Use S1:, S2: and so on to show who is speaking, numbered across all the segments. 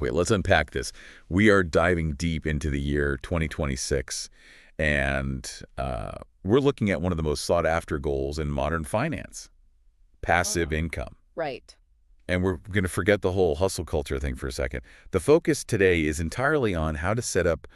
S1: Okay, let's unpack this. We are diving deep into the year 2026, and we're looking at one of the most sought-after goals in modern finance, passive income.
S2: Right.
S1: And we're going to forget the whole hustle culture thing for a second. The focus today is entirely on how to set up,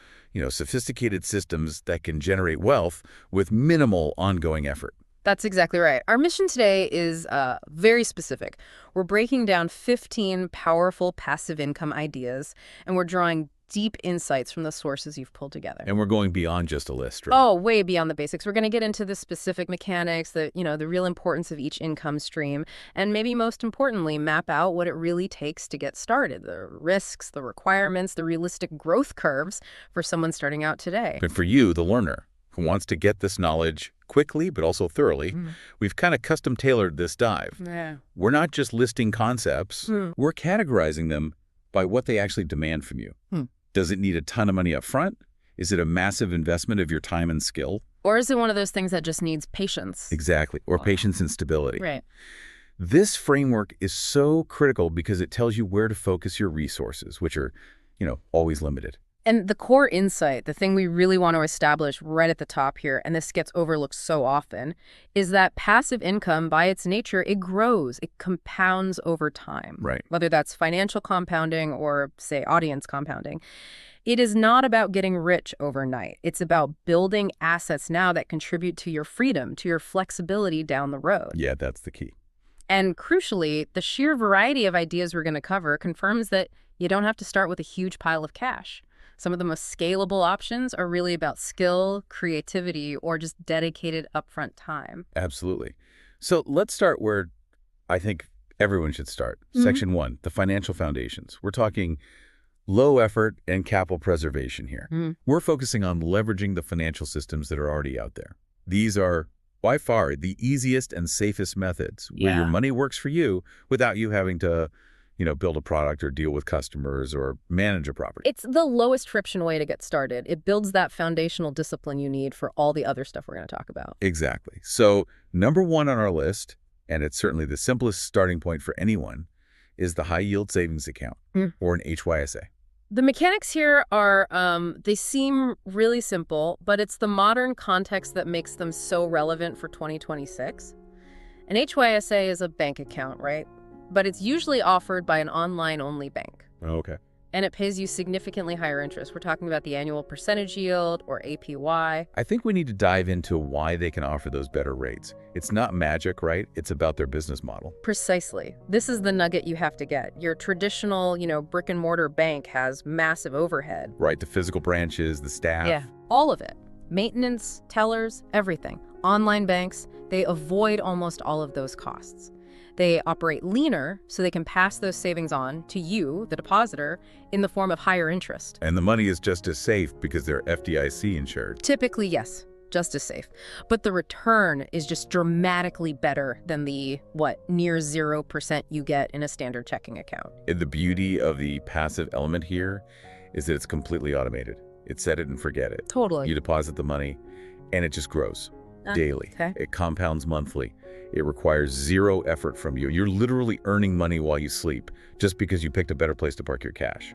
S1: sophisticated systems that can generate wealth with minimal ongoing effort.
S2: That's exactly right. Our mission today is very specific. We're breaking down 15 powerful passive income ideas, and we're drawing deep insights from the sources you've pulled together.
S1: And we're going beyond just a list, right?
S2: Oh, way beyond the basics. We're going to get into the specific mechanics, the real importance of each income stream, and maybe most importantly, map out what it really takes to get started, the risks, the requirements, the realistic growth curves for someone starting out today.
S1: But for you, the learner, who wants to get this knowledge quickly but also thoroughly, we've kind of custom-tailored this dive.
S2: Yeah.
S1: We're not just listing concepts, we're categorizing them by what they actually demand from you. Does it need a ton of money up front? Is it a massive investment of your time and skill?
S2: Or is it one of those things that just needs patience?
S1: Exactly, or patience and stability.
S2: Right.
S1: This framework is so critical because it tells you where to focus your resources, which are, always limited.
S2: And the core insight, the thing we really want to establish right at the top here, and this gets overlooked so often, is that passive income, by its nature, it grows. It compounds over time.
S1: Right.
S2: Whether that's financial compounding or, say, audience compounding. It is not about getting rich overnight. It's about building assets now that contribute to your freedom, to your flexibility down the road.
S1: Yeah, that's the key.
S2: And crucially, the sheer variety of ideas we're going to cover confirms that you don't have to start with a huge pile of cash. Some of the most scalable options are really about skill, creativity, or just dedicated upfront time.
S1: Absolutely. So let's start where I think everyone should start. Section 1, the financial foundations. We're talking low effort and capital preservation here. We're focusing on leveraging the financial systems that are already out there. These are, by far, the easiest and safest methods where your money works for you without you having to build a product or deal with customers or manage a property.
S2: It's the lowest friction way to get started. It builds that foundational discipline you need for all the other stuff we're going to talk about.
S1: Exactly. So number 1 on our list, and it's certainly the simplest starting point for anyone, is the high yield savings account or an HYSA.
S2: The mechanics here are, they seem really simple, but it's the modern context that makes them so relevant for 2026. An HYSA is a bank account, right? But it's usually offered by an online-only bank.
S1: Oh, okay.
S2: And it pays you significantly higher interest. We're talking about the annual percentage yield, or APY.
S1: I think we need to dive into why they can offer those better rates. It's not magic, right? It's about their business model.
S2: Precisely. This is the nugget you have to get. Your traditional, brick-and-mortar bank has massive overhead.
S1: Right, the physical branches, the staff.
S2: Yeah, all of it. Maintenance, tellers, everything. Online banks, they avoid almost all of those costs. They operate leaner, so they can pass those savings on to you, the depositor, in the form of higher interest.
S1: And the money is just as safe because they're FDIC insured.
S2: Typically, yes, just as safe. But the return is just dramatically better than the, near 0% you get in a standard checking account.
S1: And the beauty of the passive element here is that it's completely automated. It's set it and forget it.
S2: Totally.
S1: You deposit the money, and it just grows daily.
S2: Okay.
S1: It compounds monthly. It requires zero effort from you. You're literally earning money while you sleep just because you picked a better place to park your cash.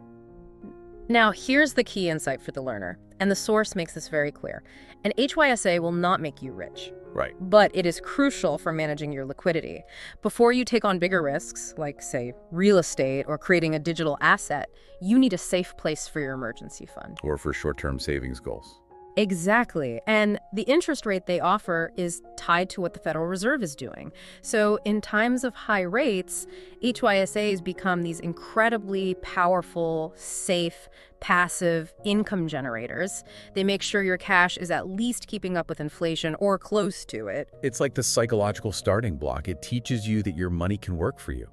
S2: Now, here's the key insight for the learner, and the source makes this very clear. An HYSA will not make you rich.
S1: Right.
S2: But it is crucial for managing your liquidity. Before you take on bigger risks, like, say, real estate or creating a digital asset, you need a safe place for your emergency fund.
S1: Or for short-term savings goals.
S2: Exactly. And the interest rate they offer is tied to what the Federal Reserve is doing. So in times of high rates, HYSAs become these incredibly powerful, safe, passive income generators. They make sure your cash is at least keeping up with inflation or close to it.
S1: It's like the psychological starting block. It teaches you that your money can work for you.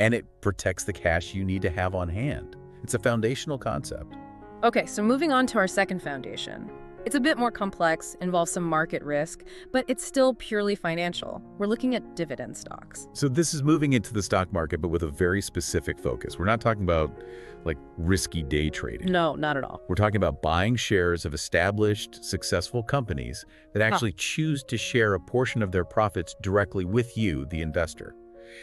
S1: And it protects the cash you need to have on hand. It's a foundational concept.
S2: Okay, so moving on to our second foundation. It's a bit more complex, involves some market risk, but it's still purely financial. We're looking at dividend stocks.
S1: So this is moving into the stock market, but with a very specific focus. We're not talking about risky day trading.
S2: No, not at all.
S1: We're talking about buying shares of established, successful companies that actually choose to share a portion of their profits directly with you, the investor.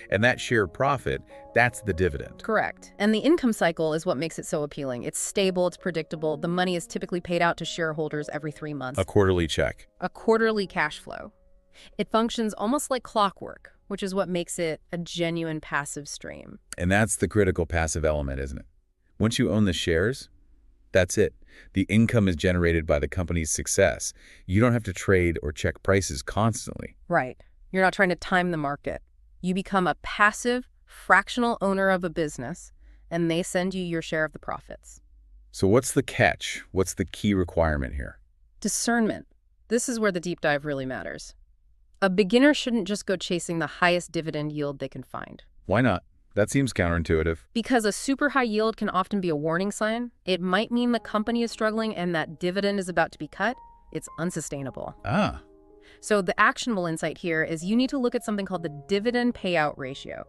S1: And that shared profit, that's the dividend.
S2: Correct. And the income cycle is what makes it so appealing. It's stable, it's predictable. The money is typically paid out to shareholders every 3 months.
S1: A quarterly check.
S2: A quarterly cash flow. It functions almost like clockwork, which is what makes it a genuine passive stream.
S1: And that's the critical passive element, isn't it? Once you own the shares, that's it. The income is generated by the company's success. You don't have to trade or check prices constantly.
S2: Right. You're not trying to time the market. You become a passive, fractional owner of a business, and they send you your share of the profits.
S1: So what's the catch? What's the key requirement here?
S2: Discernment. This is where the deep dive really matters. A beginner shouldn't just go chasing the highest dividend yield they can find.
S1: Why not? That seems counterintuitive.
S2: Because a super high yield can often be a warning sign. It might mean the company is struggling and that dividend is about to be cut. It's unsustainable.
S1: Ah.
S2: So the actionable insight here is you need to look at something called the dividend payout ratio.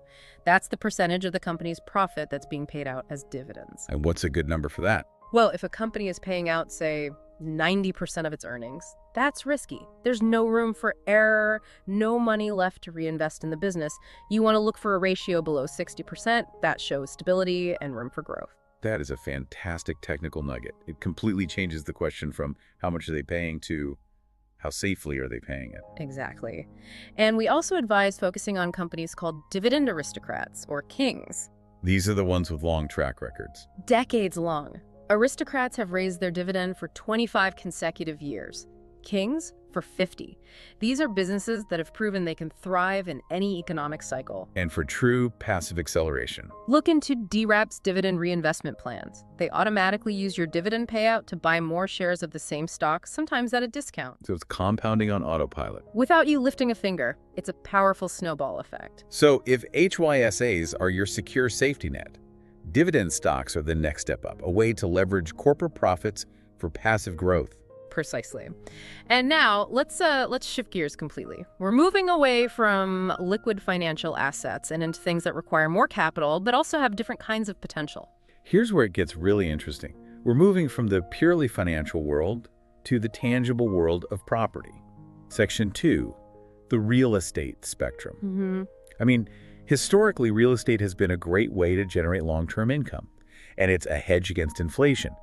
S2: That's the percentage of the company's profit that's being paid out as dividends.
S1: And what's a good number for that?
S2: Well, if a company is paying out, say, 90% of its earnings, that's risky. There's no room for error, no money left to reinvest in the business. You want to look for a ratio below 60%. That shows stability and room for growth.
S1: That is a fantastic technical nugget. It completely changes the question from how much are they paying to how safely are they paying it.
S2: Exactly. And we also advise focusing on companies called dividend aristocrats, or kings.
S1: These are the ones with long track records.
S2: Decades long. Aristocrats have raised their dividend for 25 consecutive years. Kings for 50. These are businesses that have proven they can thrive in any economic cycle.
S1: And for true passive acceleration.
S2: Look into DRAP's dividend reinvestment plans. They automatically use your dividend payout to buy more shares of the same stock, sometimes at a discount.
S1: So it's compounding on autopilot.
S2: Without you lifting a finger, it's a powerful snowball effect.
S1: So if HYSAs are your secure safety net, dividend stocks are the next step up, a way to leverage corporate profits for passive growth.
S2: Precisely. And now let's shift gears completely. We're moving away from liquid financial assets and into things that require more capital, but also have different kinds of potential.
S1: Here's where it gets really interesting. We're moving from the purely financial world to the tangible world of property. Section 2, the real estate spectrum. I mean, historically, real estate has been a great way to generate long-term income, and it's a hedge against inflation.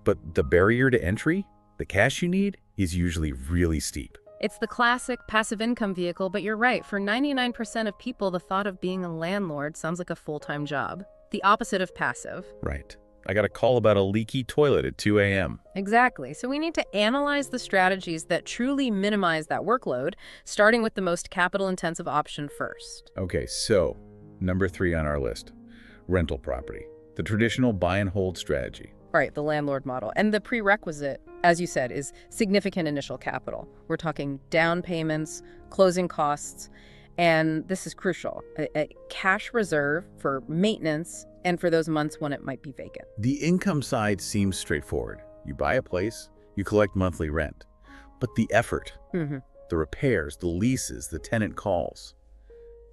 S1: But the barrier to entry, the cash you need, is usually really steep.
S2: It's the classic passive income vehicle, but you're right. For 99% of people, the thought of being a landlord sounds like a full-time job. The opposite of passive.
S1: Right. I got a call about a leaky toilet at 2 a.m.
S2: Exactly. So we need to analyze the strategies that truly minimize that workload, starting with the most capital-intensive option first.
S1: Okay, so number 3 on our list, rental property, the traditional buy and hold strategy.
S2: Right, the landlord model. And the prerequisite, as you said, is significant initial capital. We're talking down payments, closing costs, and this is crucial, a cash reserve for maintenance and for those months when it might be vacant.
S1: The income side seems straightforward. You buy a place, you collect monthly rent. But the effort, the repairs, the leases, the tenant calls,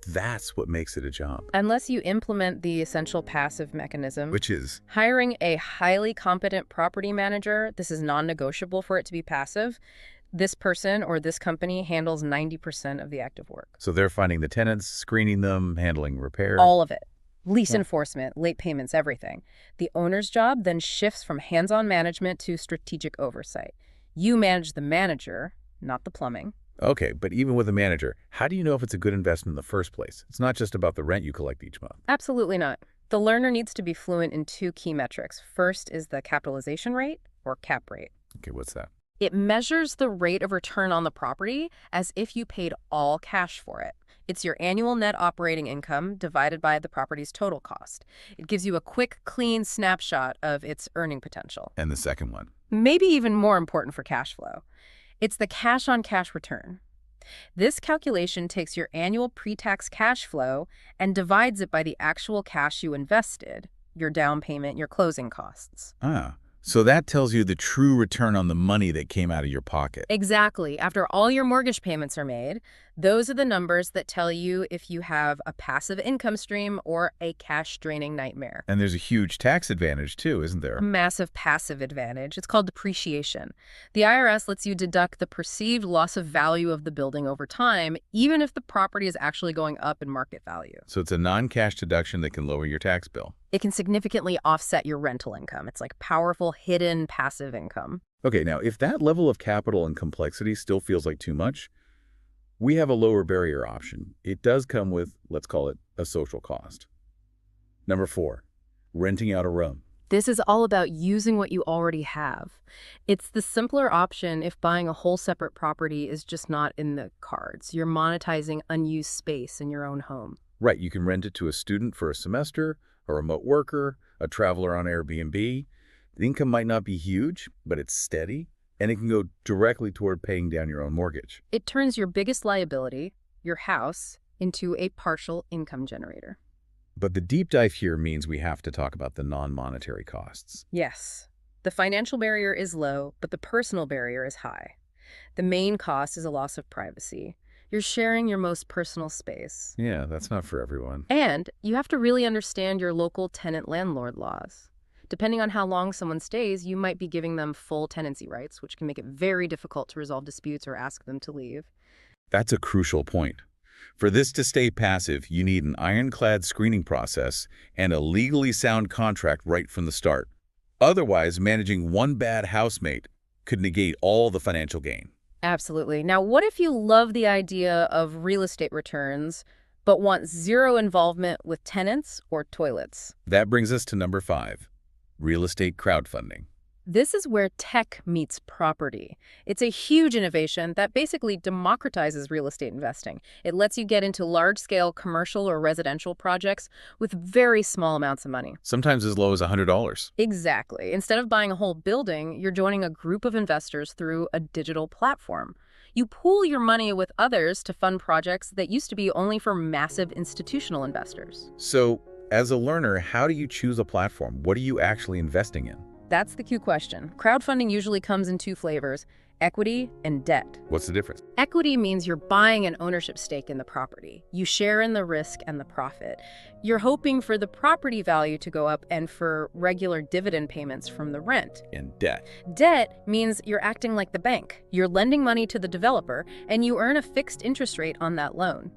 S1: that's what makes it a job.
S2: Unless you implement the essential passive mechanism,
S1: Which is?
S2: hiring a highly competent property manager. This is non-negotiable for it to be passive. This person or this company handles 90% of the active work.
S1: So they're finding the tenants, screening them, handling repairs.
S2: All of it. Lease enforcement, late payments, everything. The owner's job then shifts from hands-on management to strategic oversight. You manage the manager, not the plumbing.
S1: Okay, but even with a manager, how do you know if it's a good investment in the first place? It's not just about the rent you collect each month.
S2: Absolutely not. The learner needs to be fluent in 2 key metrics. First is the capitalization rate, or cap rate.
S1: Okay, what's that?
S2: It measures the rate of return on the property as if you paid all cash for it. It's your annual net operating income divided by the property's total cost. It gives you a quick, clean snapshot of its earning potential.
S1: And the second one?
S2: Maybe even more important for cash flow. It's the cash-on-cash return. This calculation takes your annual pre-tax cash flow and divides it by the actual cash you invested, your down payment, your closing costs.
S1: Ah, so that tells you the true return on the money that came out of your pocket.
S2: Exactly. After all your mortgage payments are made, Those are the numbers that tell you if you have a passive income stream or a cash-draining nightmare.
S1: And there's a huge tax advantage too, isn't
S2: A
S1: there?
S2: massive passive advantage. It's called depreciation. The IRS lets you deduct the perceived loss of value of the building over time, even if the property is actually going up in market value.
S1: So it's a non-cash deduction that can lower your tax bill.
S2: It can significantly offset your rental income. It's like powerful, hidden, passive income.
S1: Okay, now if that level of capital and complexity still feels like too much, we have a lower barrier option. It does come with, let's call it, a social cost. Number 4, renting out a room.
S2: This is all about using what you already have. It's the simpler option if buying a whole separate property is just not in the cards. You're monetizing unused space in your own home.
S1: Right, you can rent it to a student for a semester, a remote worker, a traveler on Airbnb. The income might not be huge, but it's steady, and it can go directly toward paying down your own mortgage.
S2: It turns your biggest liability, your house, into a partial income generator.
S1: But the deep dive here means we have to talk about the non-monetary costs.
S2: Yes, the financial barrier is low, but the personal barrier is high. The main cost is a loss of privacy. You're sharing your most personal space.
S1: Yeah, that's not for everyone.
S2: And you have to really understand your local tenant-landlord laws. Depending on how long someone stays, you might be giving them full tenancy rights, which can make it very difficult to resolve disputes or ask them to leave.
S1: That's a crucial point. For this to stay passive, you need an ironclad screening process and a legally sound contract right from the start. Otherwise, managing one bad housemate could negate all the financial gain.
S2: Absolutely. Now, what if you love the idea of real estate returns, but want zero involvement with tenants or toilets?
S1: That brings us to number 5, real estate crowdfunding.
S2: This is where tech meets property. It's a huge innovation that basically democratizes real estate investing. It lets you get into large-scale commercial or residential projects with very small amounts of money.
S1: Sometimes as low as $100.
S2: Exactly. Instead of buying a whole building, you're joining a group of investors through a digital platform. You pool your money with others to fund projects that used to be only for massive institutional investors.
S1: So, as a learner, how do you choose a platform? What are you actually investing in?
S2: That's the key question. Crowdfunding usually comes in 2 flavors, equity and debt.
S1: What's the difference?
S2: Equity means you're buying an ownership stake in the property. You share in the risk and the profit. You're hoping for the property value to go up and for regular dividend payments from the rent.
S1: And debt.
S2: Debt means you're acting like the bank. You're lending money to the developer, and you earn a fixed interest rate on that loan.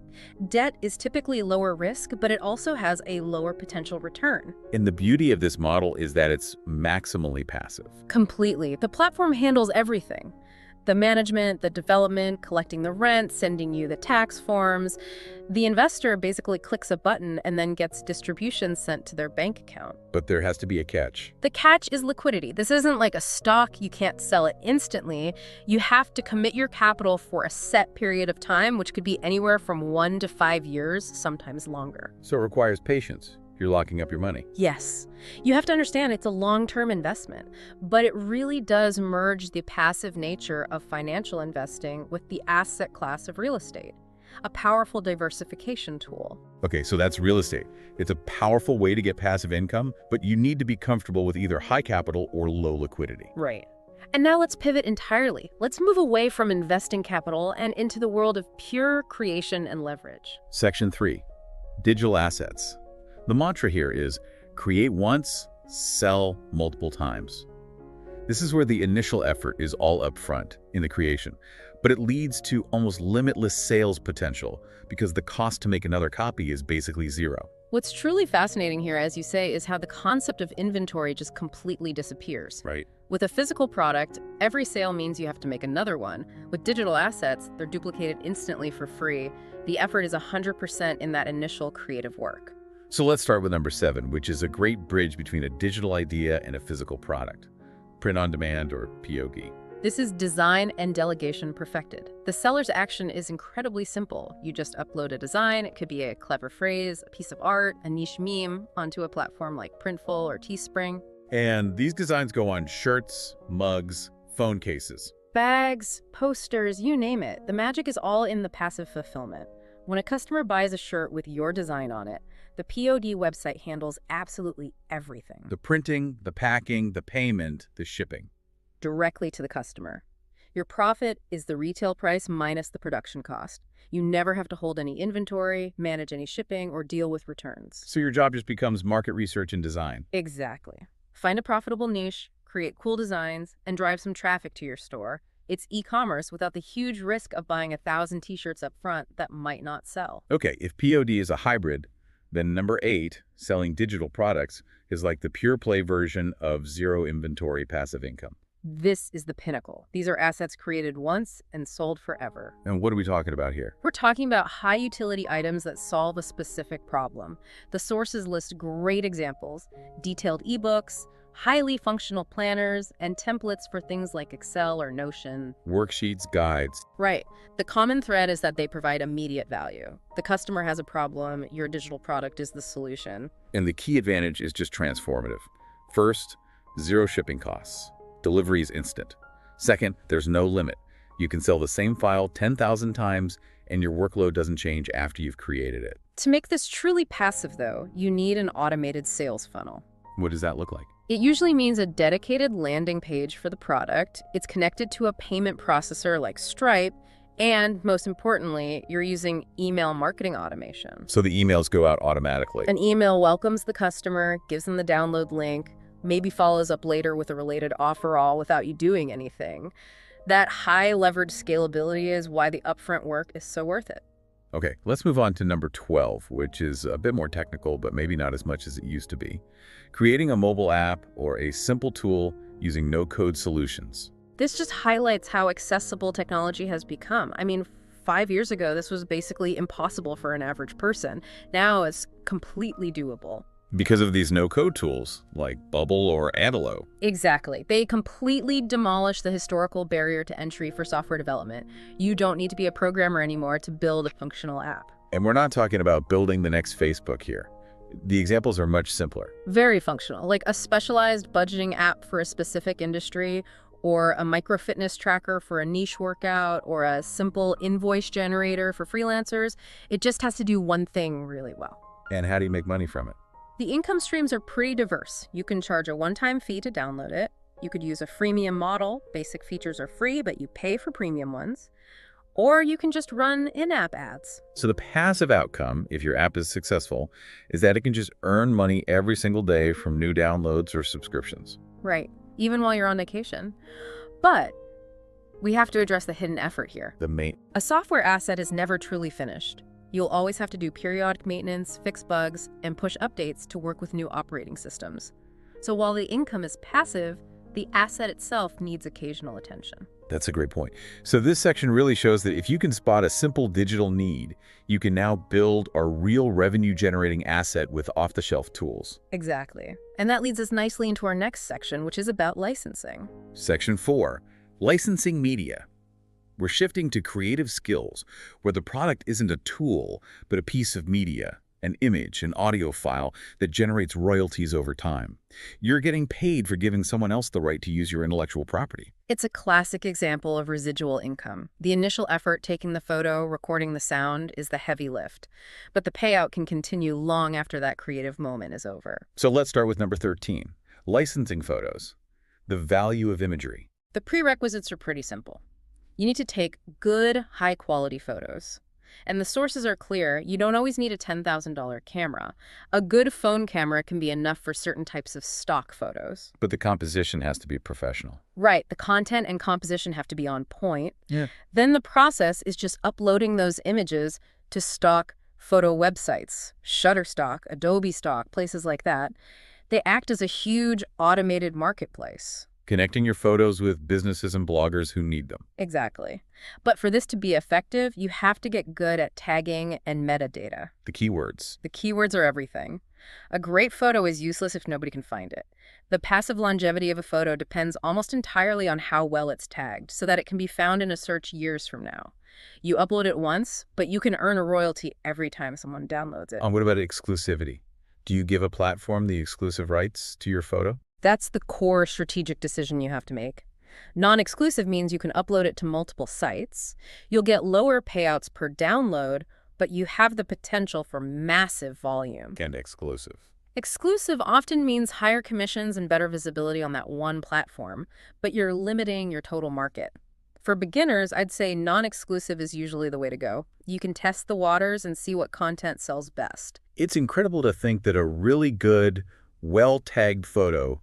S2: Debt is typically lower risk, but it also has a lower potential return.
S1: And the beauty of this model is that it's maximally passive.
S2: Completely. The platform handles everything. The management, the development, collecting the rent, sending you the tax forms. The investor basically clicks a button and then gets distributions sent to their bank account.
S1: But there has to be a catch.
S2: The catch is liquidity. This isn't like a stock. You can't sell it instantly. You have to commit your capital for a set period of time, which could be anywhere from 1 to 5 years, sometimes longer.
S1: So it requires patience. You're locking up your money.
S2: Yes. You have to understand it's a long-term investment, but it really does merge the passive nature of financial investing with the asset class of real estate, a powerful diversification tool.
S1: Okay, so that's real estate. It's a powerful way to get passive income, but you need to be comfortable with either high capital or low liquidity.
S2: Right. And now let's pivot entirely. Let's move away from investing capital and into the world of pure creation and leverage.
S1: Section 3, digital assets. The mantra here is create once, sell multiple times. This is where the initial effort is all up front in the creation, but it leads to almost limitless sales potential because the cost to make another copy is basically zero.
S2: What's truly fascinating here, as you say, is how the concept of inventory just completely disappears.
S1: Right.
S2: With a physical product, every sale means you have to make another one. With digital assets, they're duplicated instantly for free. The effort is 100% in that initial creative work.
S1: So let's start with number 7, which is a great bridge between a digital idea and a physical product. Print on demand, or POD.
S2: This is design and delegation perfected. The seller's action is incredibly simple. You just upload a design. It could be a clever phrase, a piece of art, a niche meme onto a platform like Printful or Teespring.
S1: And these designs go on shirts, mugs, phone cases.
S2: Bags, posters, you name it. The magic is all in the passive fulfillment. When a customer buys a shirt with your design on it, the POD website handles absolutely everything.
S1: The printing, the packing, the payment, the shipping.
S2: Directly to the customer. Your profit is the retail price minus the production cost. You never have to hold any inventory, manage any shipping, or deal with returns.
S1: So your job just becomes market research and design.
S2: Exactly. Find a profitable niche, create cool designs, and drive some traffic to your store. It's e-commerce without the huge risk of buying 1,000 t-shirts up front that might not sell.
S1: Okay, if POD is a hybrid, then number 8, selling digital products, is like the pure play version of zero inventory passive income.
S2: This is the pinnacle. These are assets created once and sold forever.
S1: And what are we talking about here?
S2: We're talking about high-utility items that solve a specific problem. The sources list great examples: detailed ebooks, highly functional planners, and templates for things like Excel or Notion.
S1: Worksheets, guides.
S2: Right. The common thread is that they provide immediate value. The customer has a problem, your digital product is the solution.
S1: And the key advantage is just transformative. First, zero shipping costs. Delivery is instant. Second, there's no limit. You can sell the same file 10,000 times, and your workload doesn't change after you've created it.
S2: To make this truly passive, though, you need an automated sales funnel.
S1: What does that look like?
S2: It usually means a dedicated landing page for the product. It's connected to a payment processor like Stripe, and most importantly, you're using email marketing automation.
S1: So the emails go out automatically.
S2: An email welcomes the customer, gives them the download link, maybe follows up later with a related offer all without you doing anything. That high leverage scalability is why the upfront work is so worth it.
S1: Okay, let's move on to number 12, which is a bit more technical, but maybe not as much as it used to be. Creating a mobile app or a simple tool using no-code solutions.
S2: This just highlights how accessible technology has become. I mean, 5 years ago, this was basically impossible for an average person. Now it's completely doable.
S1: Because of these no-code tools, like Bubble or Adelo.
S2: Exactly. They completely demolish the historical barrier to entry for software development. You don't need to be a programmer anymore to build a functional app.
S1: And we're not talking about building the next Facebook here. The examples are much simpler.
S2: Very functional, like a specialized budgeting app for a specific industry, or a micro-fitness tracker for a niche workout, or a simple invoice generator for freelancers. It just has to do one thing really well.
S1: And how do you make money from it?
S2: The income streams are pretty diverse. You can charge a one-time fee to download it. You could use a freemium model. Basic features are free, but you pay for premium ones. Or you can just run in-app ads.
S1: So the passive outcome, if your app is successful, is that it can just earn money every single day from new downloads or subscriptions.
S2: Right, even while you're on vacation. But we have to address the hidden effort here. A software asset is never truly finished. You'll always have to do periodic maintenance, fix bugs, and push updates to work with new operating systems. So while the income is passive, the asset itself needs occasional attention.
S1: That's a great point. So this section really shows that if you can spot a simple digital need, you can now build a real revenue-generating asset with off-the-shelf tools.
S2: Exactly. And that leads us nicely into our next section, which is about licensing.
S1: Section 4, licensing media. We're shifting to creative skills, where the product isn't a tool, but a piece of media, an image, an audio file that generates royalties over time. You're getting paid for giving someone else the right to use your intellectual property.
S2: It's a classic example of residual income. The initial effort, taking the photo, recording the sound, is the heavy lift. But the payout can continue long after that creative moment is over.
S1: So let's start with number 13, licensing photos. The value of imagery.
S2: The prerequisites are pretty simple. You need to take good, high-quality photos. And the sources are clear. You don't always need a $10,000 camera. A good phone camera can be enough for certain types of stock photos.
S1: But the composition has to be professional.
S2: Right. The content and composition have to be on point.
S1: Yeah.
S2: Then the process is just uploading those images to stock photo websites, Shutterstock, Adobe Stock, places like that. They act as a huge automated marketplace.
S1: Connecting your photos with businesses and bloggers who need them.
S2: Exactly. But for this to be effective, you have to get good at tagging and metadata.
S1: The keywords.
S2: The keywords are everything. A great photo is useless if nobody can find it. The passive longevity of a photo depends almost entirely on how well it's tagged, so that it can be found in a search years from now. You upload it once, but you can earn a royalty every time someone downloads it.
S1: What about exclusivity? Do you give a platform the exclusive rights to your photo?
S2: That's the core strategic decision you have to make. Non-exclusive means you can upload it to multiple sites. You'll get lower payouts per download, but you have the potential for massive volume.
S1: And exclusive.
S2: Exclusive often means higher commissions and better visibility on that one platform, but you're limiting your total market. For beginners, I'd say non-exclusive is usually the way to go. You can test the waters and see what content sells best.
S1: It's incredible to think that a really good, well-tagged photo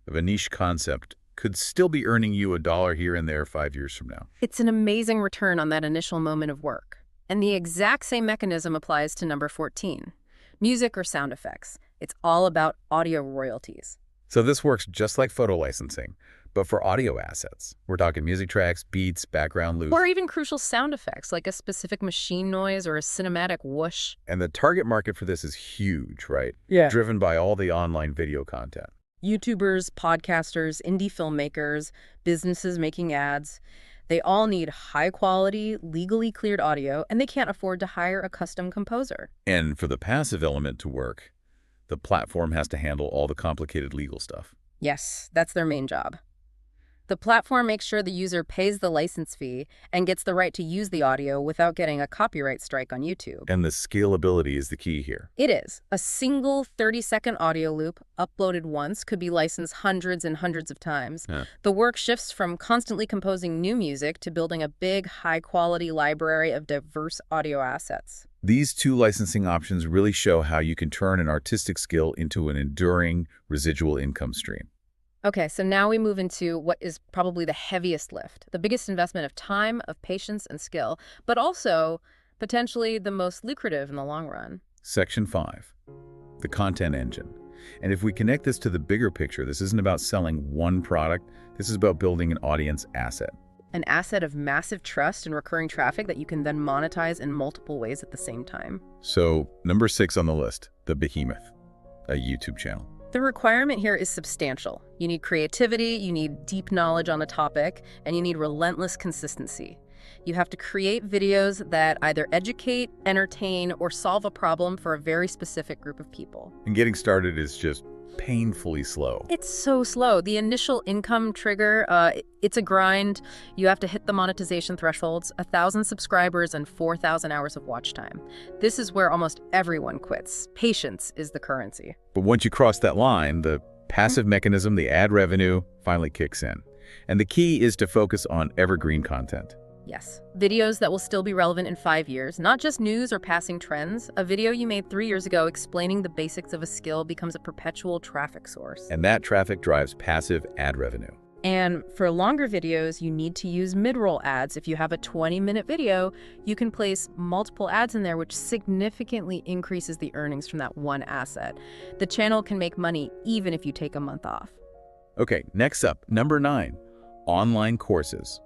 S1: of a niche concept could still be earning you $1 here and there 5 years from now.
S2: It's an amazing return on that initial moment of work. And the exact same mechanism applies to number 14, music or sound effects. It's all about audio royalties.
S1: So this works just like photo licensing, but for audio assets. We're talking music tracks, beats, background loops.
S2: Or even crucial sound effects, like a specific machine noise or a cinematic whoosh.
S1: And the target market for this is huge, right?
S2: Yeah.
S1: Driven by all the online video content.
S2: YouTubers, podcasters, indie filmmakers, businesses making ads. They all need high-quality, legally cleared audio, and they can't afford to hire a custom composer.
S1: And for the passive element to work, the platform has to handle all the complicated legal stuff.
S2: Yes, that's their main job. The platform makes sure the user pays the license fee and gets the right to use the audio without getting a copyright strike on YouTube.
S1: And the scalability is the key here.
S2: It is. A single 30-second audio loop uploaded once could be licensed hundreds and hundreds of times.
S1: Yeah.
S2: The work shifts from constantly composing new music to building a big, high-quality library of diverse audio assets.
S1: These two licensing options really show how you can turn an artistic skill into an enduring residual income stream.
S2: Okay, so now we move into what is probably the heaviest lift, the biggest investment of time, of patience, and skill, but also potentially the most lucrative in the long run.
S1: Section 5, the content engine. And if we connect this to the bigger picture, this isn't about selling one product. This is about building an audience asset.
S2: An asset of massive trust and recurring traffic that you can then monetize in multiple ways at the same time.
S1: So, number 6 on the list, the behemoth, a YouTube channel.
S2: The requirement here is substantial. You need creativity, you need deep knowledge on a topic, and you need relentless consistency. You have to create videos that either educate, entertain, or solve a problem for a very specific group of people.
S1: And getting started is just painfully slow.
S2: It's so slow. The initial income trigger, it's a grind. You have to hit the monetization thresholds, 1,000 subscribers and 4,000 hours of watch time. This is where almost everyone quits. Patience is the currency.
S1: But once you cross that line, the passive mechanism, the ad revenue, finally kicks in. And the key is to focus on evergreen content.
S2: Yes. Videos that will still be relevant in 5 years, not just news or passing trends. A video you made 3 years ago explaining the basics of a skill becomes a perpetual traffic source.
S1: And that traffic drives passive ad revenue.
S2: And for longer videos, you need to use mid-roll ads. If you have a 20-minute video, you can place multiple ads in there, which significantly increases the earnings from that one asset. The channel can make money even if you take a month off.
S1: Okay, next up, number 9, online courses.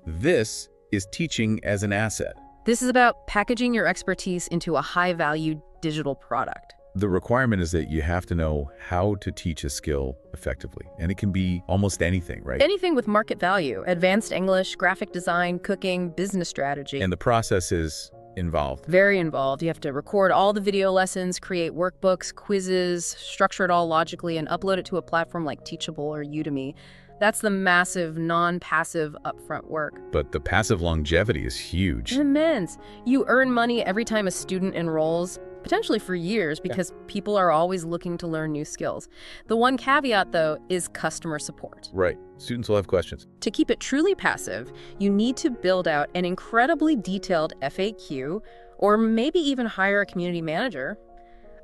S1: This is teaching as an asset.
S2: This is about packaging your expertise into a high-value digital product.
S1: The requirement is that you have to know how to teach a skill effectively. And it can be almost anything, right?
S2: Anything with market value, advanced English, graphic design, cooking, business strategy.
S1: And the process is involved.
S2: Very involved. You have to record all the video lessons, create workbooks, quizzes, structure it all logically, and upload it to a platform like Teachable or Udemy. That's the massive, non-passive upfront work.
S1: But the passive longevity is huge.
S2: Immense. You earn money every time a student enrolls, potentially for years, because people are always looking to learn new skills. The one caveat, though, is customer support.
S1: Right. Students will have questions.
S2: To keep it truly passive, you need to build out an incredibly detailed FAQ, or maybe even hire a community manager.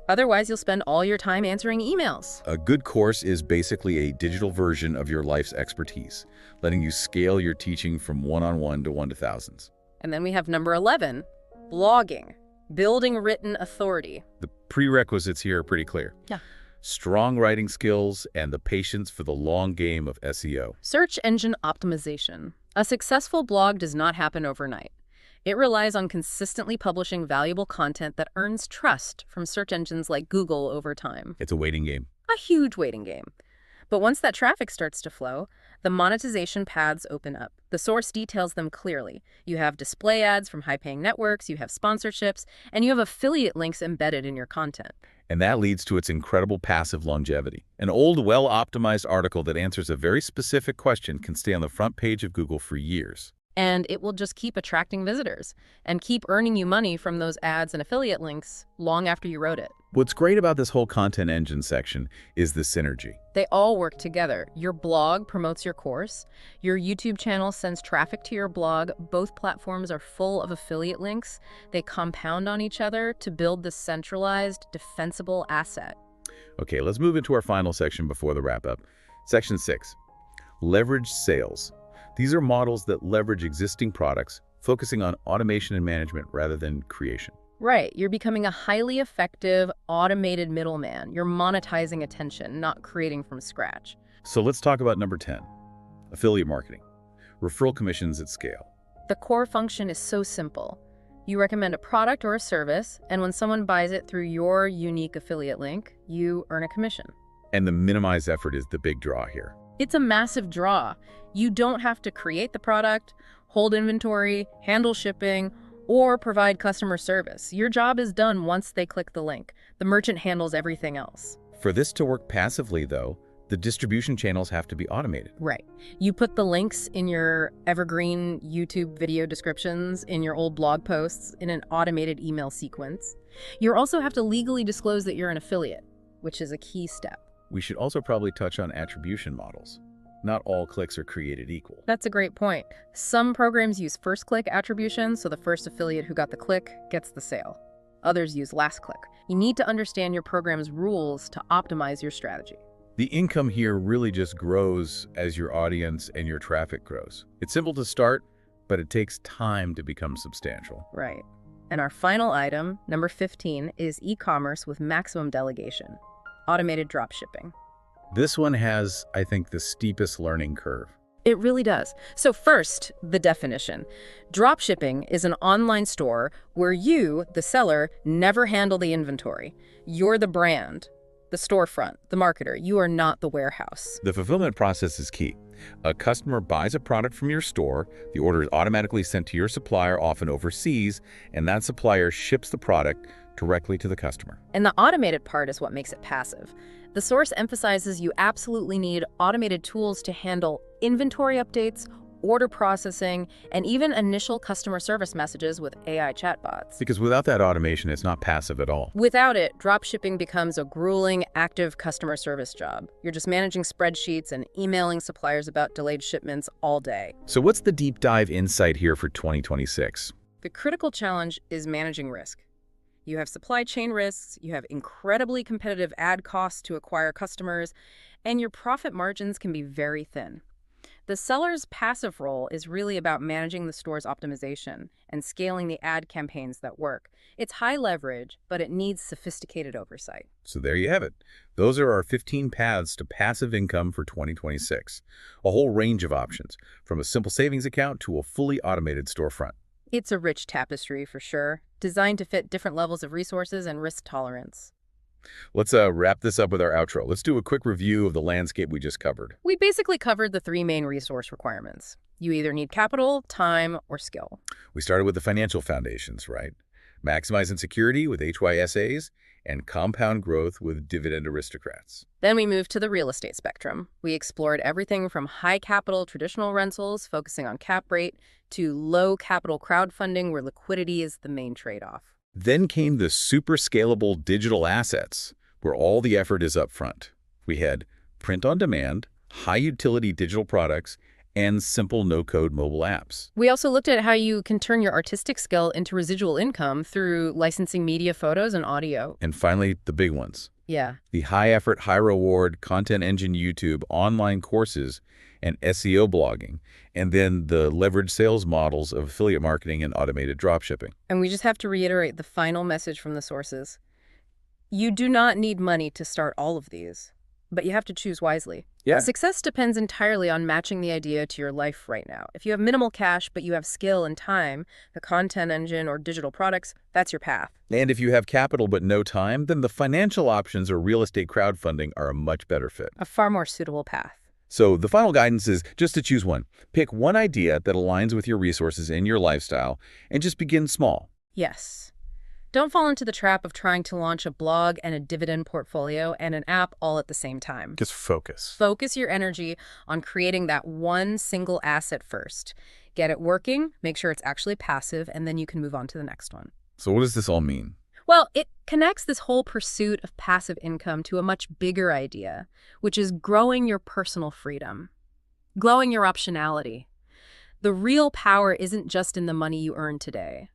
S2: Otherwise, you'll spend all your time answering emails.
S1: A good course is basically a digital version of your life's expertise, letting you scale your teaching from one-on-one to one to thousands.
S2: And then we have number 11, blogging, building written authority.
S1: The prerequisites here are pretty clear.
S2: Yeah.
S1: Strong writing skills and the patience for the long game of SEO.
S2: Search engine optimization. A successful blog does not happen overnight. It relies on consistently publishing valuable content that earns trust from search engines like Google over time.
S1: It's a waiting game.
S2: A huge waiting game. But once that traffic starts to flow, the monetization paths open up. The source details them clearly. You have display ads from high-paying networks, you have sponsorships, and you have affiliate links embedded in your content.
S1: And that leads to its incredible passive longevity. An old, well-optimized article that answers a very specific question can stay on the front page of Google for years.
S2: And it will just keep attracting visitors and keep earning you money from those ads and affiliate links long after you wrote it.
S1: What's great about this whole content engine section is the synergy.
S2: They all work together. Your blog promotes your course. Your YouTube channel sends traffic to your blog. Both platforms are full of affiliate links. They compound on each other to build this centralized, defensible asset.
S1: Okay, let's move into our final section before the wrap-up. Section 6, leverage sales. These are models that leverage existing products, focusing on automation and management rather than creation.
S2: Right. You're becoming a highly effective, automated middleman. You're monetizing attention, not creating from scratch.
S1: So let's talk about number 10, affiliate marketing, referral commissions at scale.
S2: The core function is so simple. You recommend a product or a service, and when someone buys it through your unique affiliate link, you earn a commission.
S1: And the minimized effort is the big draw here.
S2: It's a massive draw. You don't have to create the product, hold inventory, handle shipping, or provide customer service. Your job is done once they click the link. The merchant handles everything else.
S1: For this to work passively, though, the distribution channels have to be automated.
S2: Right. You put the links in your evergreen YouTube video descriptions, in your old blog posts, in an automated email sequence. You also have to legally disclose that you're an affiliate, which is a key step.
S1: We should also probably touch on attribution models. Not all clicks are created equal.
S2: That's a great point. Some programs use first-click attribution, so the first affiliate who got the click gets the sale. Others use last click. You need to understand your program's rules to optimize your strategy.
S1: The income here really just grows as your audience and your traffic grows. It's simple to start, but it takes time to become substantial.
S2: Right. And our final item, number 15, is e-commerce with maximum delegation. Automated dropshipping.
S1: This one has, I think, the steepest learning curve.
S2: It really does. So first, the definition. Dropshipping is an online store where you, the seller, never handle the inventory. You're the brand, the storefront, the marketer. You are not the warehouse.
S1: The fulfillment process is key. A customer buys a product from your store, the order is automatically sent to your supplier, often overseas, and that supplier ships the product directly to the customer.
S2: And the automated part is what makes it passive. The source emphasizes you absolutely need automated tools to handle inventory updates, order processing, and even initial customer service messages with AI chatbots.
S1: Because without that automation, it's not passive at all.
S2: Without it, dropshipping becomes a grueling, active customer service job. You're just managing spreadsheets and emailing suppliers about delayed shipments all day.
S1: So what's the deep dive insight here for 2026?
S2: The critical challenge is managing risk. You have supply chain risks, you have incredibly competitive ad costs to acquire customers, and your profit margins can be very thin. The seller's passive role is really about managing the store's optimization and scaling the ad campaigns that work. It's high leverage, but it needs sophisticated oversight.
S1: So there you have it. Those are our 15 paths to passive income for 2026. A whole range of options, from a simple savings account to a fully automated storefront.
S2: It's a rich tapestry for sure, designed to fit different levels of resources and risk tolerance.
S1: Let's wrap this up with our outro. Let's do a quick review of the landscape we just covered.
S2: We basically covered the three main resource requirements. You either need capital, time, or skill.
S1: We started with the financial foundations, right? Maximizing security with HYSAs and compound growth with dividend aristocrats.
S2: Then we moved to the real estate spectrum. We explored everything from high capital traditional rentals, focusing on cap rate, to low capital crowdfunding where liquidity is the main trade-off.
S1: Then came the super scalable digital assets, where all the effort is up front. We had print on demand, high utility digital products, and simple no-code mobile apps.
S2: We also looked at how you can turn your artistic skill into residual income through licensing media, photos, and audio.
S1: And finally, the big ones.
S2: Yeah.
S1: The high-effort, high-reward content engine YouTube, online courses, and SEO blogging, and then the leverage sales models of affiliate marketing and automated dropshipping.
S2: And we just have to reiterate the final message from the sources. You do not need money to start all of these, but you have to choose wisely.
S1: Yeah.
S2: Success depends entirely on matching the idea to your life right now. If you have minimal cash, but you have skill and time, the content engine or digital products, that's your path.
S1: And if you have capital but no time, then the financial options or real estate crowdfunding are a much better fit.
S2: A far more suitable path.
S1: So the final guidance is just to choose one. Pick one idea that aligns with your resources and your lifestyle, and just begin small.
S2: Yes. Don't fall into the trap of trying to launch a blog and a dividend portfolio and an app all at the same time.
S1: Just focus.
S2: Focus your energy on creating that one single asset first. Get it working, make sure it's actually passive, and then you can move on to the next one.
S1: So what does this all mean?
S2: Well, it connects this whole pursuit of passive income to a much bigger idea, which is growing your personal freedom, growing your optionality. The real power isn't just in the money you earn today.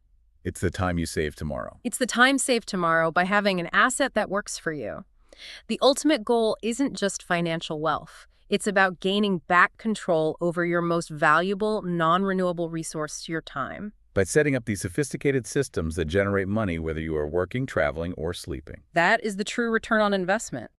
S1: It's the time you save tomorrow.
S2: It's the time saved tomorrow by having an asset that works for you. The ultimate goal isn't just financial wealth. It's about gaining back control over your most valuable, non-renewable resource, your time.
S1: By setting up these sophisticated systems that generate money whether you are working, traveling, or sleeping.
S2: That is the true return on investment.